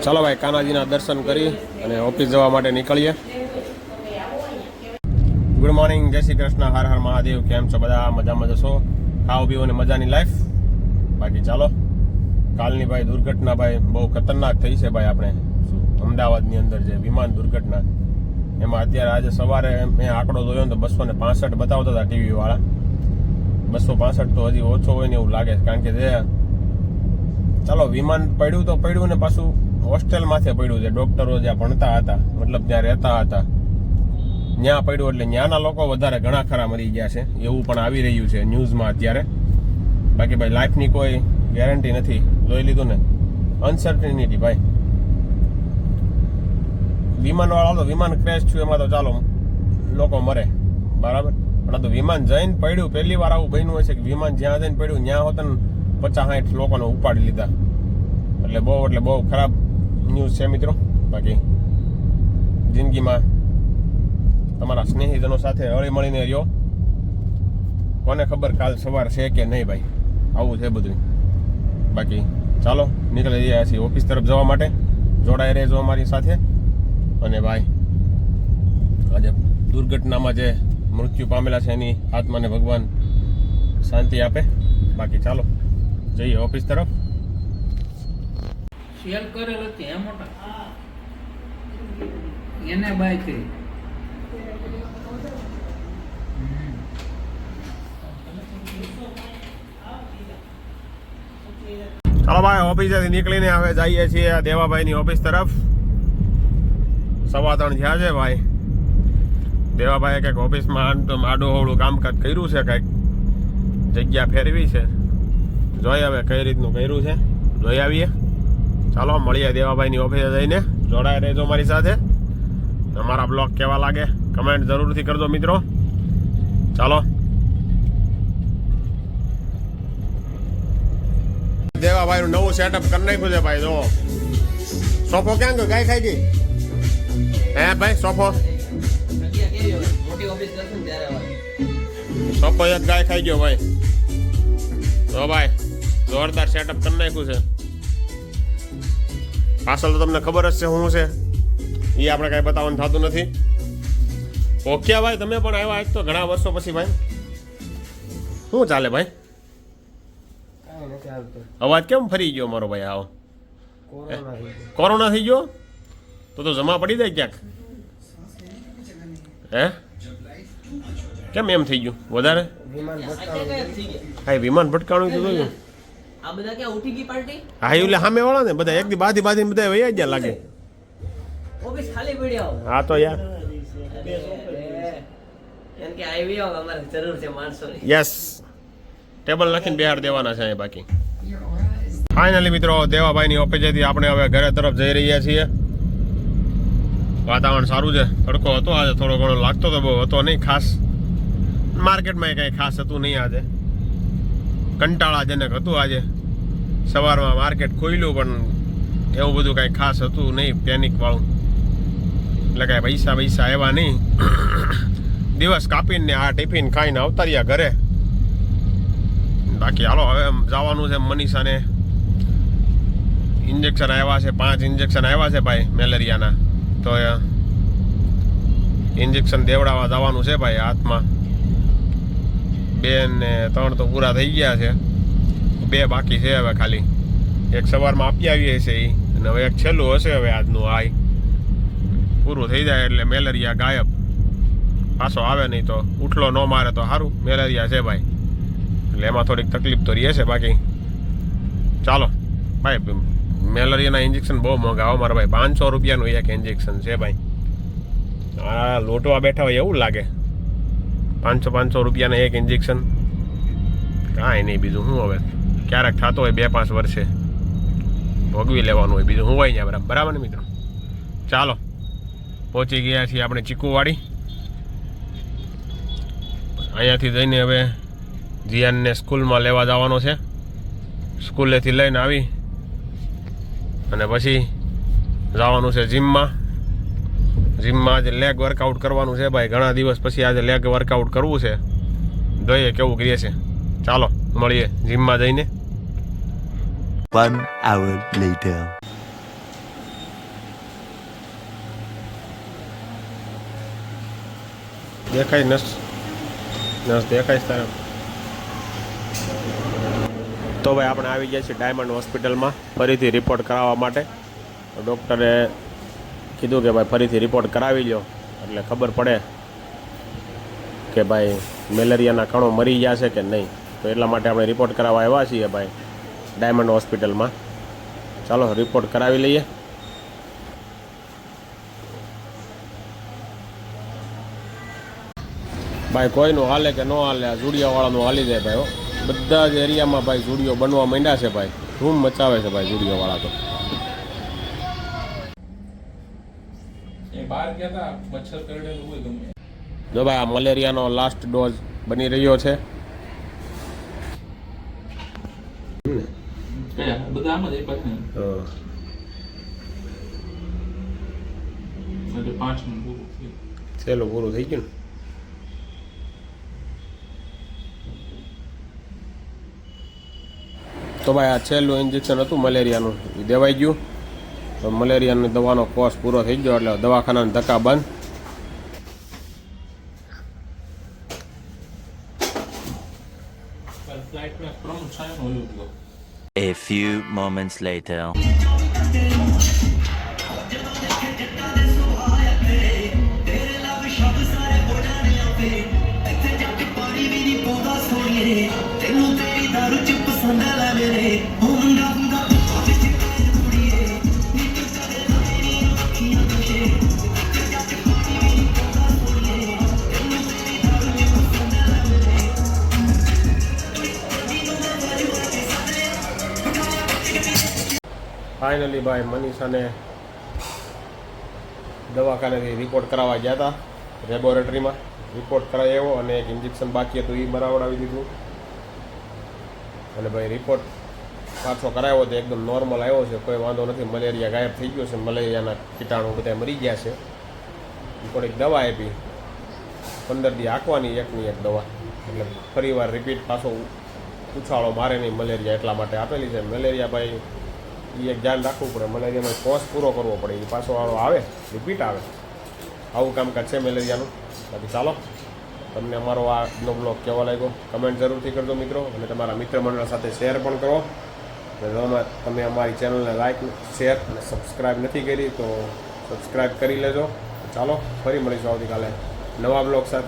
ચાલો ભાઈ કાનાજીના દર્શન કરી અને ઓફિસ જવા માટે નીકળીએ. ગુડ મોર્નિંગ, જય શ્રી કૃષ્ણ, હર હર મહાદેવ. કેમ છો બધા? મજામાં જશો? ખાઓ પીવો ને મજાની લાઈફ. બાકી ચાલો, કાલની ભાઈ દુર્ઘટના ભાઈ બહુ ખતરનાક થઈ છે ભાઈ. આપણે અમદાવાદની અંદર જે વિમાન દુર્ઘટના, એમાં અત્યારે આજે સવારે મેં આંકડો જોયો ને તો 265 બતાવતા હતા ટીવી વાળા. 265 તો હજી ઓછો હોય ને એવું લાગે છે. કારણ કે જે ચાલો વિમાન પડ્યું તો પડ્યું ને પાછું હોસ્ટેલ માથે પડ્યું છે. ડોક્ટરો જ્યાં ભણતા હતા, મતલબ જ્યાં રહેતા હતા ત્યાં પડ્યું. એટલે ત્યાંના લોકો વધારે ઘણા ખરા મરી ગયા છે એવું પણ આવી રહ્યું છે ન્યૂઝમાં અત્યારે. બાકી ભાઈ લાઈફની કોઈ ગેરંટી નથી. જોઈ લીધું ને, અનસર્ટિનિટી ભાઈ. વિમાન વાળા તો વિમાન ક્રેશ થયું એમાં તો ચાલો લોકો મરે બરાબર, પણ આ તો વિમાન જઈને પડ્યું. પહેલી વાર આવું બન્યું હશે કે વિમાન જ્યાં જઈને પડ્યું ત્યાં હોત ને 50-60 લોકોને ઉપાડી લીધા. એટલે બહુ ખરાબ ન્યૂઝ છે મિત્રો. બાકી જિંદગીમાં તમારા સ્નેહીજનો સાથે હળી મળીને રહ્યો. કોને ખબર કાલ સવાર છે કે નહીં ભાઈ. આવું છે બધું. બાકી ચાલો નીકળી રહ્યા છીએ ઓફિસ તરફ જવા માટે. જોડાઈ રહેજો અમારી સાથે. અને ભાઈ આજે દુર્ઘટનામાં જે મૃત્યુ પામેલા છે એની આત્માને ભગવાન શાંતિ આપે. બાકી ચાલો જઈએ ઓફિસ તરફ. શેર કરેલ હતી એ મોટા એને બાય કરી. ચાલો ભાઈ ઓફિસેથી નીકળીને હવે જઈએ છીએ દેવાભાઈની ઓફિસ તરફ. 3:15 થયા છે ભાઈ. દેવાભાઈએ કંઈક ઓફિસમાં આડું અવળું કામકાજ કર્યું છે, કંઈક જગ્યા ફેરવી છે. જોઈએ હવે કઈ રીતનું કર્યું છે, જોઈ આવીએ. ચાલો મળીએ દેવાભાઈની ઓફિસે જઈને. જોડાઈ રહેજો મારી સાથે. અમારા બ્લોગ કેવા લાગે કમેન્ટ જરૂરથી કરજો મિત્રો. ચાલો દેવાભાઈનું નવું સેટઅપ કરી નાખ્યું છે ભાઈ. જો સોફો ક્યાં ગયો? ગાય ખાઈ ગઈ હે ભાઈ? સોફો સોફો એક ગાય ખાઈ ગયો ભાઈ. જો ભાઈ જોરદાર સેટઅપ કરી નાખ્યું છે. પાછળ તો તમને ખબર જ છે શું છે એ આપણે કાંઈ બતાવવાનું થતું નથી. ઓકે ભાઈ તમે પણ આવ્યા આજ તો ઘણા વર્ષો પછી ભાઈ. શું ચાલે ભાઈ? અવાજ કેમ ફરી ગયો મારો ભાઈ? આવો કોરોના થઈ ગયો તો જમા પડી જાય ક્યાંક. હે કેમ એમ થઈ ગયું વધારે? હા વિમાન ભટકાણું તો જોયું. આ બધા ક્યાં ઉઠી ગઈ પાર્ટી? હા એટલે સામે વાળા ને બધા એક દી બાધી બધા વૈયા ગયા લાગે. ઓફિસ ખાલી પડ્યા. હા તો યાર એમ કે આવી આવો, અમારે જરૂર છે માણસોની. યસ ટેબલ નાખીને બેહાડ દેવાના છે. બાકી ફાઇનલી મિત્રો દેવાભાઈની ઓફિસેથી આપણે હવે ઘરે તરફ જઈ રહ્યા છીએ. વાતાવરણ સારું છે. તડકો હતો આજે, થોડો ઘણો લાગતો તો, બહુ હતો નહીં ખાસ. માર્કેટમાં કંઈ ખાસ હતું નહીં આજે. કંટાળાજનક હતું આજે. સવારમાં માર્કેટ ખુલ્યું પણ એવું બધું કાંઈ ખાસ હતું નહીં, પેનિક વાળું. એટલે કાંઈ પૈસા આવ્યા નહીં. દિવસ કાપીને આ ટિફિન ખાઈને આવતા રહ્યા ઘરે. બાકી હાલો હવે જવાનું છે મનીષાને. ઇન્જેક્શન આવ્યા છે, 5 ઇન્જેક્શન આવ્યા છે ભાઈ મેલેરિયાના. તો ઇન્જેક્શન દેવડાવવા જવાનું છે ભાઈ હાથમાં. 2 ને 3 તો પૂરા થઈ ગયા છે, 2 બાકી છે હવે ખાલી. એક સવારમાં આપી આવીએ છે એ, અને હવે એક છેલ્લું હશે હવે આજનું. આ પૂરું થઈ જાય એટલે મેલેરિયા ગાયબ. પાછો આવે નહીં તો ઉઠલો ન મારે તો સારું. મેલેરિયા છે ભાઈ એટલે એમાં થોડીક તકલીફ તો રહે છે. બાકી ચાલો ભાઈ મેલેરિયાના ઇન્જેક્શન બહુ મોંઘા. મારા ભાઈ 500 રૂપિયાનું એક ઇન્જેક્શન છે ભાઈ. આ લોટવા બેઠા હોય એવું લાગે. 500 રૂપિયાના એક ઇન્જેક્શન. કાંઈ નહીં બીજું શું. હવે ક્યારેક થતો હોય 2-5 વર્ષે ભોગવી લેવાનું હોય, બીજું શું હોય ત્યાં. બરાબર ને મિત્રો? ચાલો પહોંચી ગયા છીએ આપણે ચીકુવાડી. અહીંયાથી જઈને હવે જીયાનને સ્કૂલમાં લેવા જવાનો છે. સ્કૂલેથી લઈને આવી અને પછી જવાનું છે જીમમાં. આજે લેગ વર્કઆઉટ કરવાનું છે ભાઈ. ઘણા દિવસ પછી આજે લેગ વર્કઆઉટ કરવું છે. જોઈએ કેવું કરીએ છે. ચાલો મળીએ જીમમાં જઈને. 1 hour later. દેખાય નસ દેખાય તારે. તો ભાઈ આપણે આવી ગયા છીએ ડાયમંડ હોસ્પિટલમાં ફરીથી રિપોર્ટ કરાવવા માટે. ડૉક્ટરે કીધું કે ભાઈ ફરીથી રિપોર્ટ કરાવી લો એટલે ખબર પડે કે ભાઈ મેલેરિયાના કણો મરી ગયા છે કે નહીં. તો એટલા માટે આપણે રિપોર્ટ કરાવવા આવ્યા છીએ ભાઈ ડાયમંડ હોસ્પિટલમાં. ચાલો રિપોર્ટ કરાવી લઈએ. ભાઈ કોઈનું હાલે કે ન હાલે, આ ઝુડિયાવાળાનું હાલી જાય ભાઈ. બધા જ એરિયામાં ભાઈ ઝુડિયો બનવા માંડ્યા છે ભાઈ. ધૂમ મચાવે છે ભાઈ ઝુડિયાવાળા તો. બહાર ગયા હતા મચ્છર કરડેલું હોય ગમે. જો ભાઈ આ મલેરિયાનો લાસ્ટ ડોઝ બની રહ્યો છે. બધા આમ જ એક પાછું એટલે 5 નું પૂરું થયું. છેલ્લું પૂરું થઈ ગયું ને. તો ભાઈ આ છેલ્લું ઇન્જેક્શન હતું મલેરિયાનું એ દેવાઈ ગયું. તો મલેરિયાની દવાનો કોર્સ પૂરો થઈ ગયો એટલે દવાખાનાના ધક્કા બંધ. ફ્લાઇટમાં ક્રમ છાયનો ઓલું ગયો. A few moments later. Finally ભાઈ મનીષાને દવાખાનેથી રિપોર્ટ કરાવવા ગયા હતા લેબોરેટરીમાં. રિપોર્ટ કરાવ્યો અને એક ઇન્જેક્શન બાકી હતું એ બરાવડાવી દીધું. અને ભાઈ રિપોર્ટ પાછો કરાવ્યો તો એકદમ નોર્મલ આવ્યો છે, કોઈ વાંધો નથી. મલેરિયા ગાયબ થઈ ગયો છે, મલેરિયાના કીટાણુ બધા મરી ગયા છે. થોડીક દવા આપી 15 દી આપવાની, એકની એક દવા. એટલે ફરીવાર રિપીટ પાછો ઉછાળો મારે નહીં મલેરિયા એટલા માટે આપેલી છે. મલેરિયા ભાઈ એ એક ધ્યાન રાખવું પડે, મલેરિયાનો કોર્સ પૂરો કરવો પડે. એ પાછો વાળો આવે રિપીટ આવે, આવું કામકાજ છે મલેરિયાનું. બાકી ચાલો, તમને અમારો આ બ્લોગ કેવો લાગ્યો કમેન્ટ જરૂરથી કરજો મિત્રો. અને તમારા મિત્ર મંડળ સાથે શેર પણ કરો. અને તમે અમારી ચેનલને લાઈક, શેર અને સબસ્ક્રાઈબ નથી કરી તો સબસ્ક્રાઈબ કરી લેજો. ચાલો ફરી મળીશું આવતીકાલે નવા બ્લોગ સાથે.